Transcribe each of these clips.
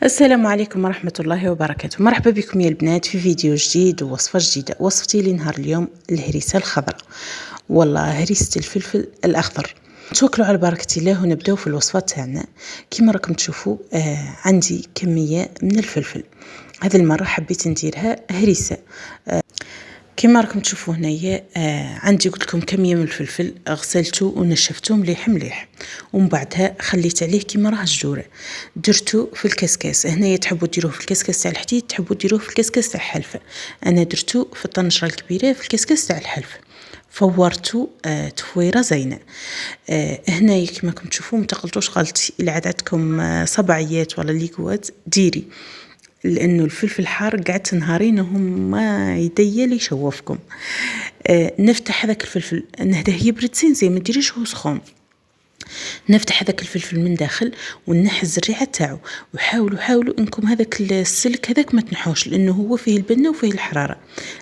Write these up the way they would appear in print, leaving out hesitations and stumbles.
السلام عليكم ورحمة الله وبركاته. مرحبا بكم يا البنات في فيديو جديد ووصفة جديدة. وصفتي لنهار اليوم الهريسة الخضراء، والله هريسة الفلفل الأخضر. نتوكلوا على بركة الله ونبداو في الوصفة تاعنا. كما راكم تشوفوا عندي كمية من الفلفل، هذه المرة حبيت نديرها هريسة. كما راكم تشوفوا هنايا عندي قلت لكم كميه من الفلفل، غسلته ونشفته مليح مليح، ومن بعدها خليت عليه كما راه الجوره. درته في الكسكاس، هنايا تحبوا ديروه في الكسكاس تاع الحديد، تحبوا ديروه في الكسكاس تاع الحلفه. انا درته في الطنجره الكبيره في الكسكاس تاع الحلفه، فورته تفويره زينه. هنايا كما راكم تشوفوا متقلطوش غلطي، الا عندكم صبعيات ولا ليكوات ديري، لانه الفلفل الحار قعدت نهارين وهم يديا لي يشوفكم. نفتح هذاك الفلفل نهداه يبرد زين ما ديريش هو سخون. نفتح هذاك الفلفل من داخل ونحز الريحه تاعو، وحاولوا انكم هذاك السلك هذاك ما تنحوش، لانه هو فيه البنه وفيه الحراره.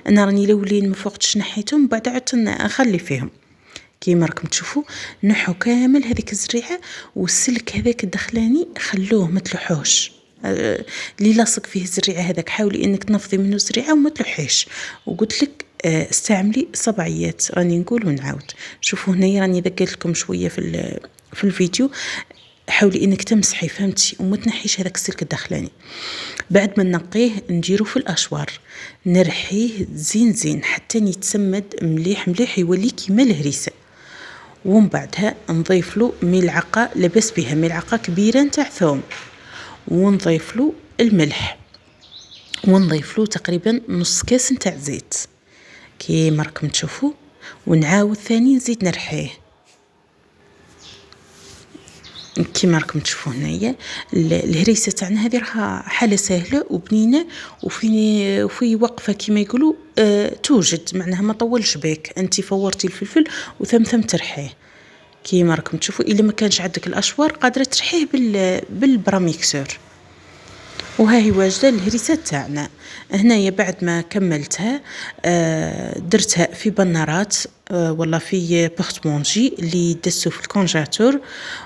انا راني لولين ما فوقتش نحيتهم، بعد عدت نخلي فيهم. كيما راكم تشوفوا نحو كامل هذيك الزريعه، والسلك هذاك الدخلاني خلوه ما تلوحوش. اللي لاصق فيه الزريعه هذاك حاولي انك تنفضي منه الزريعه وما تلوحيش. وقلت لك استعملي صبعيات، راني نقول ونعاود. شوفوا هنايا راني ذكرت لكم شويه في الفيديو، حاولي انك تمسحي فهمتي وما تنحيش هذاك السلك الداخلاني. بعد ما نقيه نديرو في الاشوار، نرحيه زين حتى يتسمد مليح مليح يولي كيما الهريسه. ومن بعدها نضيف له ملعقه لبس بها ملعقه كبيره نتاع ثوم، ونضيف له الملح، ونضيف له تقريبا نص كاس نتاع زيت كيما راكم تشوفوا. ونعاود ثاني نزيد نرحيه كيما راكم تشوفوا هنايا. الهريسه تاعنا هذه راها حاله سهله وبنينه، وفي وقفه كيما يقولوا توجد، معناها ما طولش بك. انت فورتي الفلفل وثم ترحيه كيما راكم تشوفوا. الا ما كانش عندك الاشوار قادره ترحيه بالبراميكسور. وهاهي واجده الهريسه تاعنا. هنايا بعد ما كملتها درتها في بنارات ولا في بورتمونجي اللي دسو في الكونجاتور،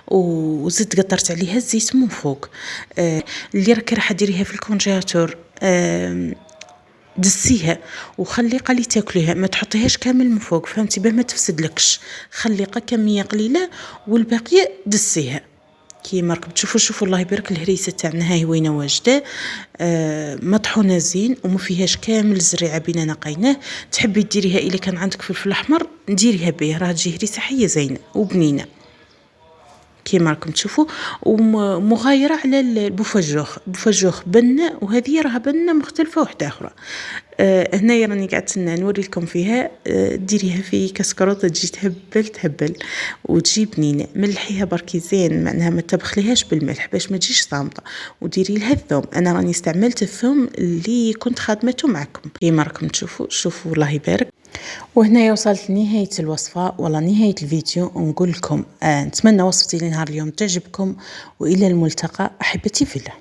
وزدت قطرت عليها الزيت من فوق. اللي راح ديريها في الكونجاتور دسيها وخلي قلي تاكليها، ما تحطيهاش كامل من فوق فهمتي، باه ما تفسدلكش. خلي كميه قليله والباقيه دسيها كيما راكم تشوفوا. شوفوا الله يبارك الهريسه تاعنا هاي وينه واجده، مطحونه زين وما فيهاش كامل الزريعه بينا نقيناه. تحبي ديريها الا كان عندك فلفل احمر ديريها به، راه تجي هريسه حيه زينه وبنينه كيما راكم تشوفوا. ومغايره على البوفاجوخ بنه، وهذه راها بنه مختلفه وحده اخرى. هنايا راني قعدت نوري لكم فيها. ديريها في كسكروطه تجي تهبل وتجي بنينه. ملحيها بركي زين، معناها ما تبخليهاش بالملح باش ما تجيش صامته. وديري لها الثوم، انا راني استعملت الثوم اللي كنت خادمته معكم كيما راكم تشوفوا. شوفوا الله يبارك. وهنا وصلت لنهاية الوصفة ولا نهاية الفيديو. نقول لكم نتمنى وصفتي لنهار اليوم تعجبكم، وإلى الملتقى أحبتي في الله.